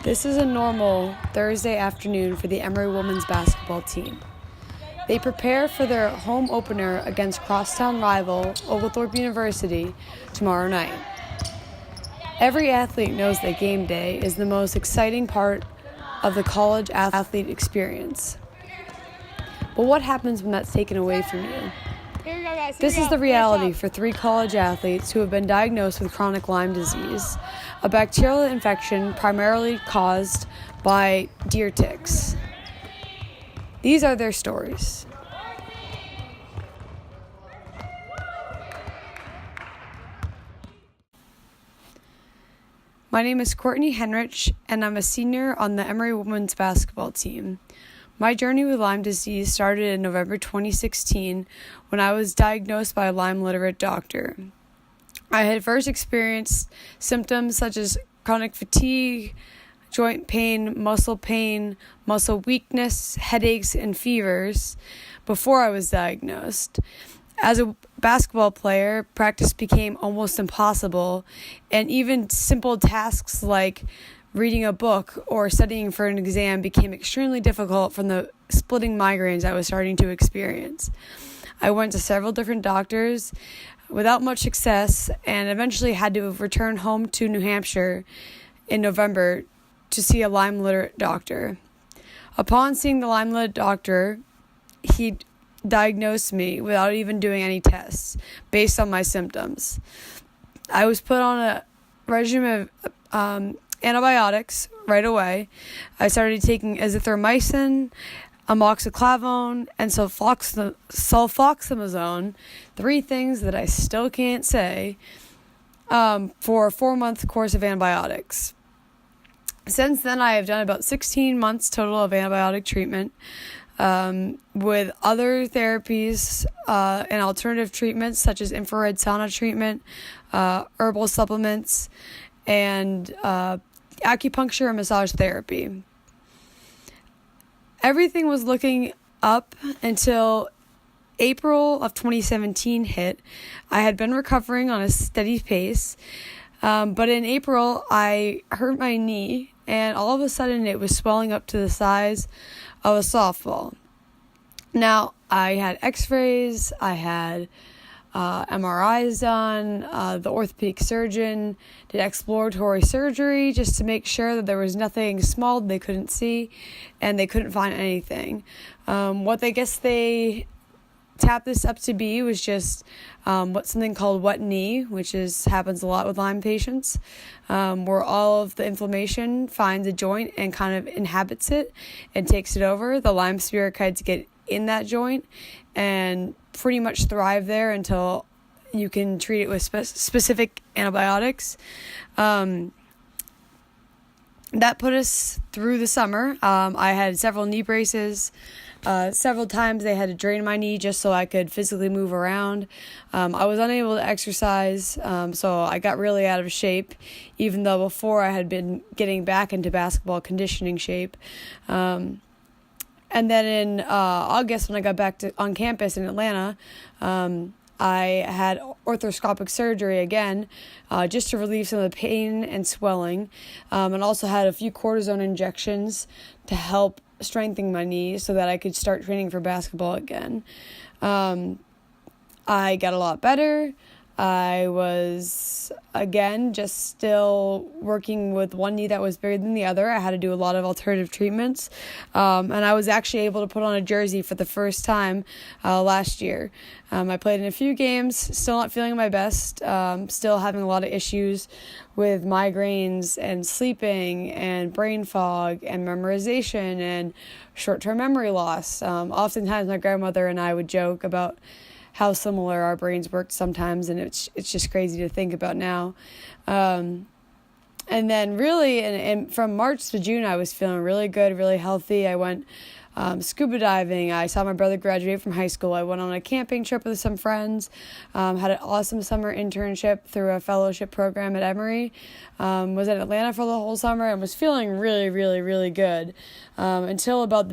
This is a normal Thursday afternoon for the Emory women's basketball team. They prepare for their home opener against crosstown rival Oglethorpe University tomorrow night. Every athlete knows that game day is the most exciting part of the college athlete experience. But what happens when that's taken away from you? This is the reality for 3 college athletes who have been diagnosed with chronic Lyme disease, a bacterial infection primarily caused by deer ticks. These are their stories. My name is Courtney Henrich, and I'm a senior on the Emory women's basketball team. My journey with Lyme disease started in November 2016 when I was diagnosed by a Lyme literate doctor. I had first experienced symptoms such as chronic fatigue, joint pain, muscle weakness, headaches, and fevers before I was diagnosed. As a basketball player, practice became almost impossible, and even simple tasks like reading a book or studying for an exam became extremely difficult from the splitting migraines I was starting to experience. I went to several different doctors without much success and eventually had to return home to New Hampshire in November to see a Lyme literate doctor. Upon seeing the Lyme literate doctor, he diagnosed me without even doing any tests based on my symptoms. I was put on a regimen of antibiotics right away. I started taking azithromycin, amoxiclavone, and sulfoxamazone, 3 things that I still can't say, for a 4-month course of antibiotics. Since then, I have done about 16 months total of antibiotic treatment, with other therapies and alternative treatments such as infrared sauna treatment, herbal supplements, and acupuncture and massage therapy. Everything was looking up until April of 2017 hit. I had been recovering on a steady pace, but in April I hurt my knee, and all of a sudden it was swelling up to the size of a softball. Now, I had x-rays, I had MRIs done, the orthopedic surgeon did exploratory surgery just to make sure that there was nothing small they couldn't see, and they couldn't find anything. What they tapped this up to be was just something called wet knee, which happens a lot with Lyme patients, where all of the inflammation finds a joint and kind of inhabits it and takes it over. The Lyme spirochetes get in that joint and pretty much thrive there until you can treat it with specific antibiotics. That put us through the summer. I had several knee braces. Several times they had to drain my knee just so I could physically move around. I was unable to exercise, so I got really out of shape, even though before I had been getting back into basketball conditioning shape. And then in August, when I got back on campus in Atlanta, I had arthroscopic surgery again, just to relieve some of the pain and swelling, and also had a few cortisone injections to help strengthen my knee so that I could start training for basketball again. I got a lot better. I was, again, just still working with one knee that was bigger than the other. I had to do a lot of alternative treatments. And I was actually able to put on a jersey for the first time last year. I played in a few games, still not feeling my best, still having a lot of issues with migraines and sleeping and brain fog and memorization and short-term memory loss. Oftentimes my grandmother and I would joke about how similar our brains worked sometimes, and it's just crazy to think about now. And then really, and from March to June, I was feeling really good, really healthy. I went scuba diving. I saw my brother graduate from high school. I went on a camping trip with some friends, had an awesome summer internship through a fellowship program at Emory, was in Atlanta for the whole summer, and was feeling really, really, really good until about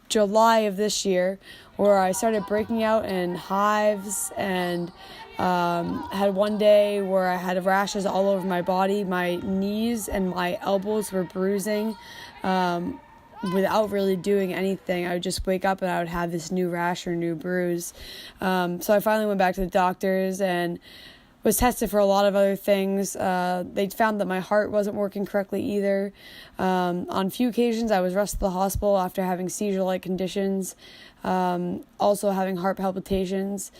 July of this year, where I started breaking out in hives and Had one day where I had rashes all over my body. My knees and my elbows were bruising without really doing anything. I would just wake up and I would have this new rash or new bruise. So I finally went back to the doctors and was tested for a lot of other things. They found that my heart wasn't working correctly either. On a few occasions, I was rushed to the hospital after having seizure-like conditions, also having heart palpitations.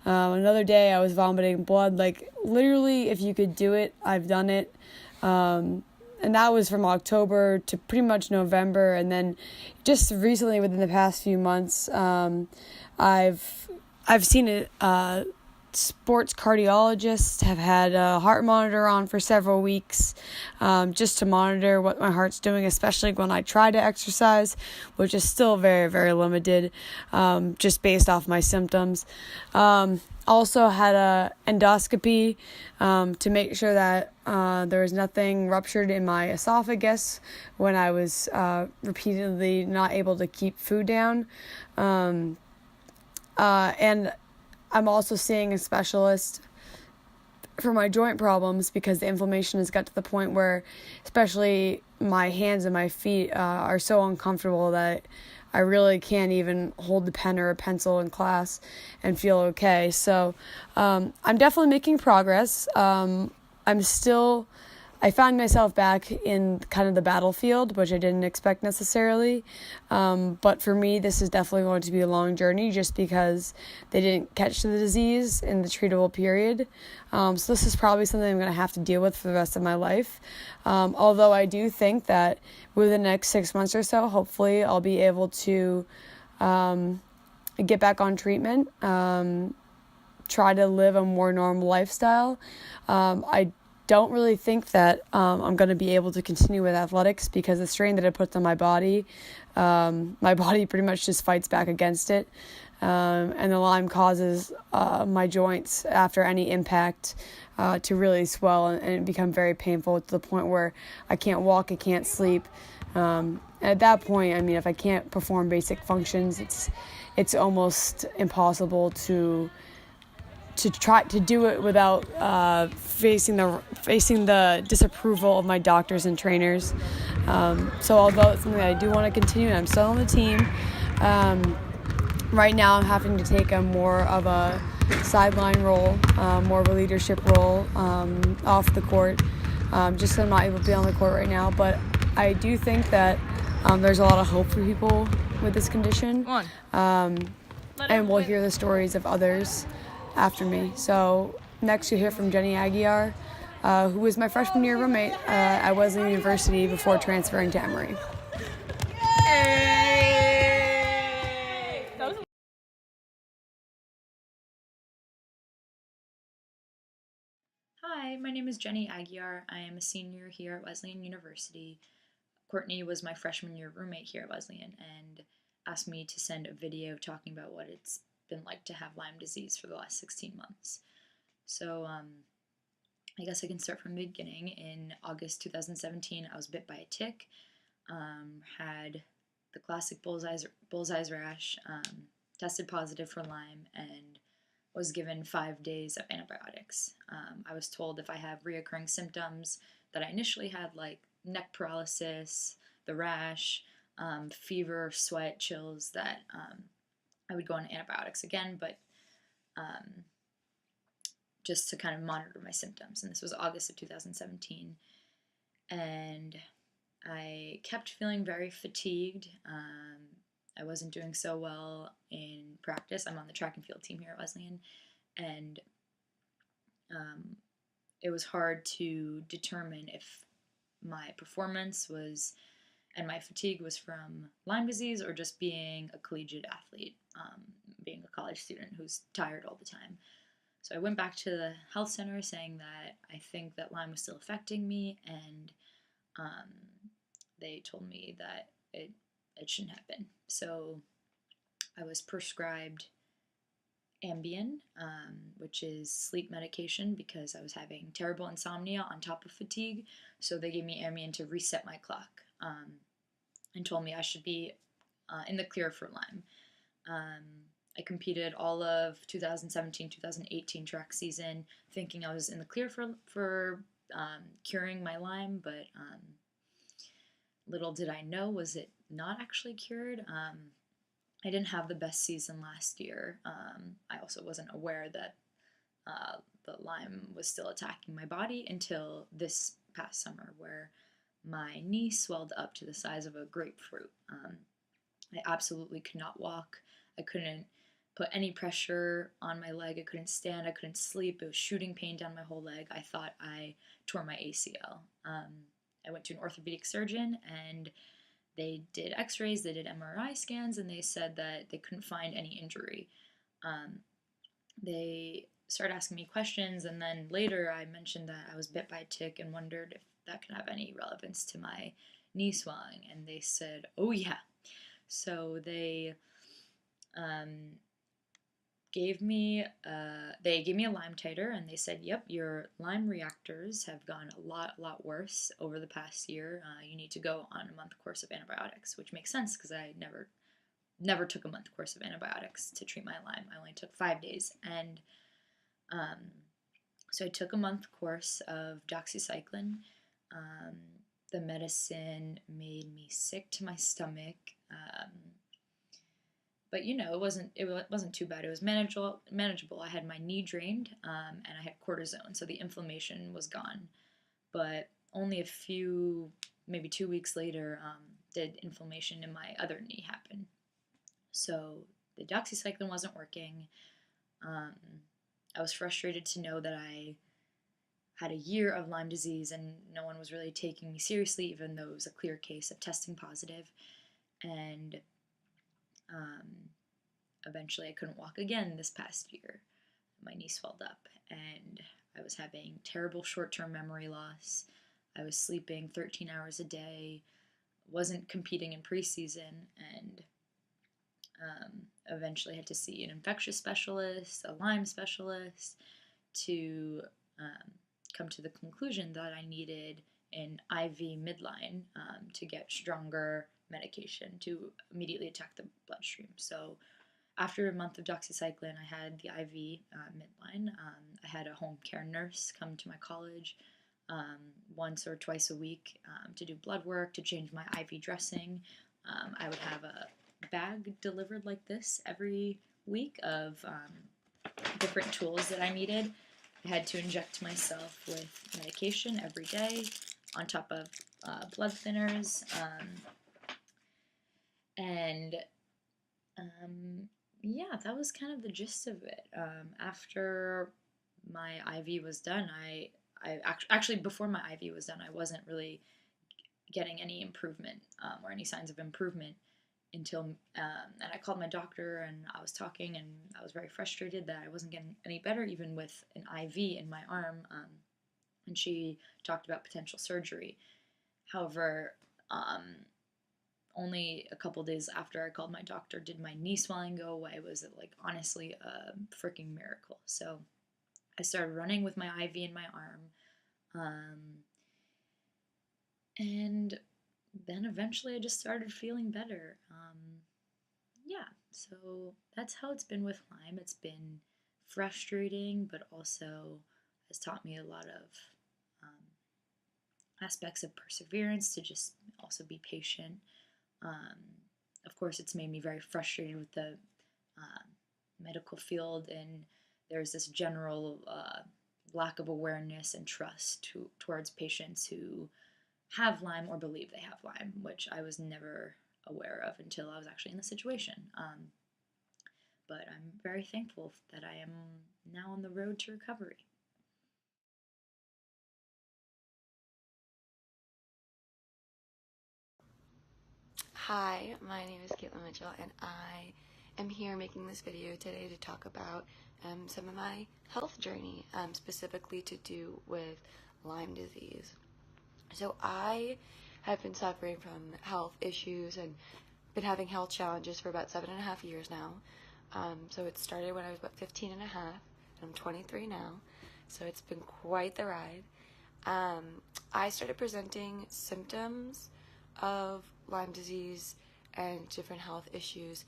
Another day, I was vomiting blood. Like, literally, if you could do it, I've done it. And that was from October to pretty much November. And then just recently, within the past few months, I've seen it. Sports cardiologists have had a heart monitor on for several weeks, just to monitor what my heart's doing, especially when I try to exercise, which is still very, very limited, just based off my symptoms. Also had a endoscopy to make sure that there was nothing ruptured in my esophagus when I was repeatedly not able to keep food down. And I'm also seeing a specialist for my joint problems because the inflammation has got to the point where especially my hands and my feet are so uncomfortable that I really can't even hold the pen or a pencil in class and feel okay. So I'm definitely making progress. I found myself back in kind of the battlefield, which I didn't expect necessarily. But for me, this is definitely going to be a long journey just because they didn't catch the disease in the treatable period. So this is probably something I'm going to have to deal with for the rest of my life. Although I do think that within the next 6 months or so, hopefully I'll be able to get back on treatment, try to live a more normal lifestyle. I don't really think that I'm going to be able to continue with athletics because the strain that it puts on my body pretty much just fights back against it. And the Lyme causes my joints after any impact to really swell and become very painful to the point where I can't walk, I can't sleep. And at that point, I mean, if I can't perform basic functions, it's almost impossible to try to do it without facing the disapproval of my doctors and trainers. So although it's something that I do want to continue, and I'm still on the team, right now I'm having to take a more of a sideline role, more of a leadership role off the court, just so I'm not able to be on the court right now. But I do think that there's a lot of hope for people with this condition, and we'll hear the stories of others after me. So next you'll hear from Jenny Aguiar, who was my freshman year roommate at Wesleyan University before transferring to Emory. Hi, my name is Jenny Aguiar. I am a senior here at Wesleyan University. Courtney was my freshman year roommate here at Wesleyan and asked me to send a video talking about what it's been like to have Lyme disease for the last 16 months. So I guess I can start from the beginning. In August 2017, I was bit by a tick, had the classic bullseye's rash, tested positive for Lyme, and was given 5 days of antibiotics. I was told if I have reoccurring symptoms that I initially had, like neck paralysis, the rash, fever, sweat, chills, that I would go on antibiotics again, but just to kind of monitor my symptoms. And this was August of 2017. And I kept feeling very fatigued. I wasn't doing so well in practice. I'm on the track and field team here at Wesleyan. And it was hard to determine if my performance was and my fatigue was from Lyme disease or just being a collegiate athlete, being a college student who's tired all the time. So I went back to the health center saying that I think that Lyme was still affecting me, and they told me that it shouldn't have been. So I was prescribed Ambien, which is sleep medication, because I was having terrible insomnia on top of fatigue. So they gave me Ambien to reset my clock, and told me I should be in the clear for Lyme. I competed all of 2017, 2018 track season, thinking I was in the clear for curing my Lyme, but little did I know was it not actually cured. I didn't have the best season last year. I also wasn't aware that the Lyme was still attacking my body until this past summer, where my knee swelled up to the size of a grapefruit. I absolutely could not walk. I couldn't put any pressure on my leg. I couldn't stand. I couldn't sleep. It was shooting pain down my whole leg. I thought I tore my ACL. I went to an orthopedic surgeon, and they did x-rays, they did MRI scans, and they said that they couldn't find any injury. They started asking me questions, and then later I mentioned that I was bit by a tick and wondered if that could have any relevance to my knee swelling, and they said, oh yeah. So they gave me a Lyme titer, and they said, yep, your Lyme reactors have gone a lot worse over the past year. You need to go on a month course of antibiotics, which makes sense because I never took a month course of antibiotics to treat my Lyme. I only took 5 days, and so I took a month course of doxycycline. The medicine made me sick to my stomach. But it wasn't too bad. It was manageable. I had my knee drained, and I had cortisone, so the inflammation was gone. But only maybe 2 weeks later, did inflammation in my other knee happen. So the doxycycline wasn't working. I was frustrated to know that I had a year of Lyme disease and no one was really taking me seriously, even though it was a clear case of testing positive. And eventually I couldn't walk again this past year. My knee swelled up, and I was having terrible short-term memory loss. I was sleeping 13 hours a day, wasn't competing in preseason, and eventually had to see an infectious specialist, a Lyme specialist, to come to the conclusion that I needed an IV midline to get stronger medication to immediately attack the bloodstream. So after a month of doxycycline, I had the IV midline. I had a home care nurse come to my college once or twice a week to do blood work, to change my IV dressing. I would have a bag delivered like this every week of different tools that I needed. I had to inject myself with medication every day on top of blood thinners. Yeah, that was kind of the gist of it. After my IV was done, actually before my IV was done, I wasn't really getting any improvement or any signs of improvement until and I called my doctor, and I was talking, and I was very frustrated that I wasn't getting any better even with an IV in my arm, and she talked about potential surgery. However, only a couple days after I called my doctor did my knee swelling go away. It was like honestly a freaking miracle. So I started running with my IV in my arm, and then eventually I just started feeling better. Yeah, so that's how it's been with Lyme. It's been frustrating, but also has taught me a lot of aspects of perseverance, to just also be patient. Of course, it's made me very frustrated with the medical field, and there's this general lack of awareness and trust towards patients who have Lyme or believe they have Lyme, which I was never aware of until I was actually in the situation. But I'm very thankful that I am now on the road to recovery. Hi, my name is Caitlin Mitchell, and I am here making this video today to talk about some of my health journey, specifically to do with Lyme disease. So I have been suffering from health issues and been having health challenges for about 7.5 years now. So it started when I was about 15 and a half, and I'm 23 now, so it's been quite the ride. I started presenting symptoms of Lyme disease and different health issues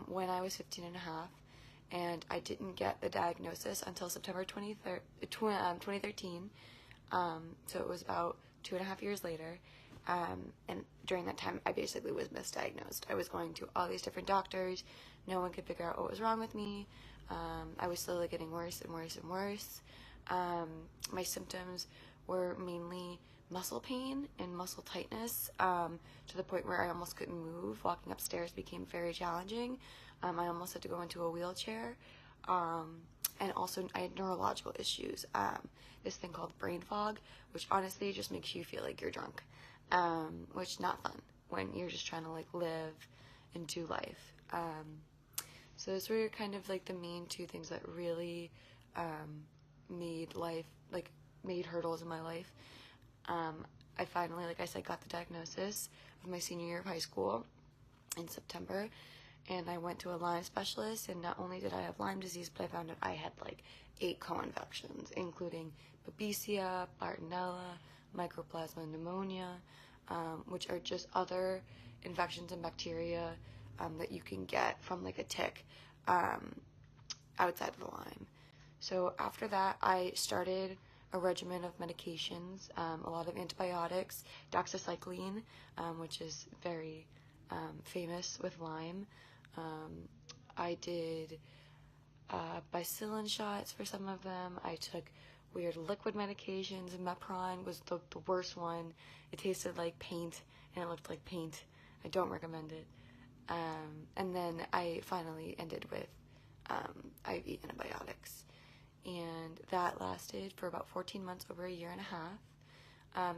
when I was 15 and a half, and I didn't get the diagnosis until September 2013, so it was about 2.5 years later, and during that time I basically was misdiagnosed. I was going to all these different doctors, no one could figure out what was wrong with me. I was slowly getting worse and worse and worse. My symptoms were mainly muscle pain and muscle tightness, to the point where I almost couldn't move. Walking upstairs became very challenging. I almost had to go into a wheelchair. And also I had neurological issues. This thing called brain fog, which honestly just makes you feel like you're drunk, which not fun when you're just trying to like live and do life. So those were kind of like the main two things that really made hurdles in my life. I finally, like I said, got the diagnosis of my senior year of high school in September, and I went to a Lyme specialist, and not only did I have Lyme disease, but I found out I had like 8 co-infections, including Babesia, Bartonella, Mycoplasma pneumonia, which are just other infections and bacteria that you can get from like a tick outside of the Lyme. So after that, I started a regimen of medications, a lot of antibiotics, doxycycline, which is very famous with Lyme. I did bicillin shots for some of them. I took weird liquid medications. Mepron was the worst one. It tasted like paint, and it looked like paint. I don't recommend it. And then I finally ended with IV antibiotics. And that lasted for about 14 months, over a year and a half.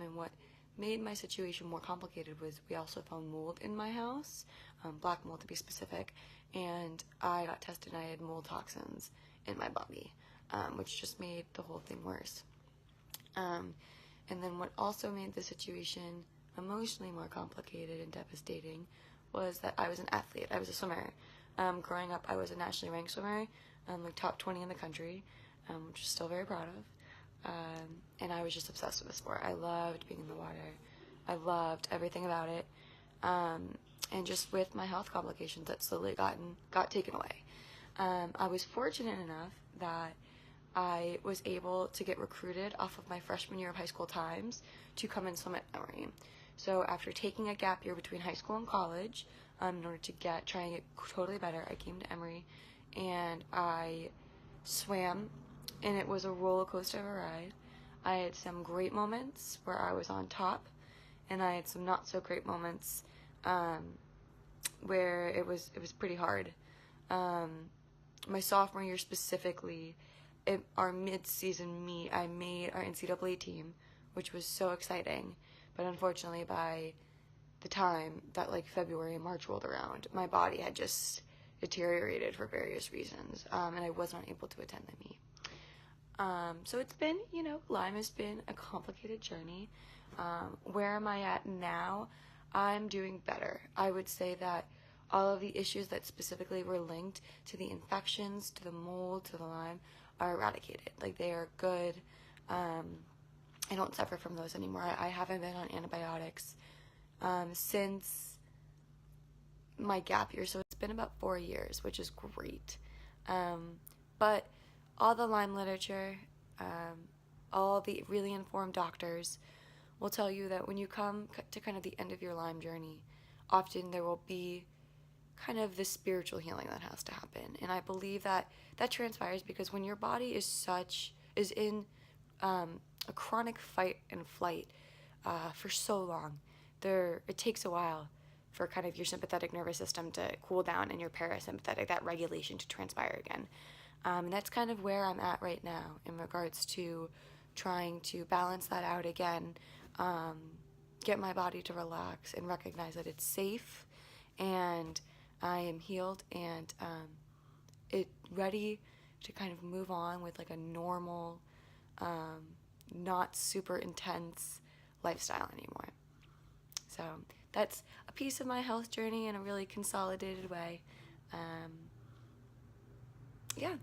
And what made my situation more complicated was we also found mold in my house, black mold to be specific, and I got tested and I had mold toxins in my body, which just made the whole thing worse. And then what also made the situation emotionally more complicated and devastating was that I was an athlete. I was a swimmer. Growing up, I was a nationally ranked swimmer, like top 20 in the country, which I'm still very proud of. And I was just obsessed with the sport. I loved being in the water. I loved everything about it. And just with my health complications, that slowly got taken away. I was fortunate enough that I was able to get recruited off of my freshman year of high school times to come and swim at Emory. So after taking a gap year between high school and college, in order to try and get totally better, I came to Emory and I swam, and it was a roller coaster of a ride. I had some great moments where I was on top, and I had some not so great moments where it was pretty hard. My sophomore year specifically, our mid-season meet, I made our NCAA team, which was so exciting. But unfortunately, by the time that like February and March rolled around, my body had just deteriorated for various reasons, and I was not able to attend the meet. So it's been, Lyme has been a complicated journey. Where am I at now? I'm doing better. I would say that all of the issues that specifically were linked to the infections, to the mold, to the Lyme, are eradicated. Like, they are good. I don't suffer from those anymore. I haven't been on antibiotics since my gap year, so it's been about 4 years, which is great. But all the Lyme literature, all the really informed doctors will tell you that when you come to kind of the end of your Lyme journey, often there will be kind of this spiritual healing that has to happen. And I believe that transpires because when your body is in a chronic fight and flight for so long, it takes a while for kind of your sympathetic nervous system to cool down and your parasympathetic, that regulation, to transpire again. And that's kind of where I'm at right now in regards to trying to balance that out again, get my body to relax and recognize that it's safe and I am healed and ready to kind of move on with like a normal, not super intense lifestyle anymore. So that's a piece of my health journey in a really consolidated way. Yeah,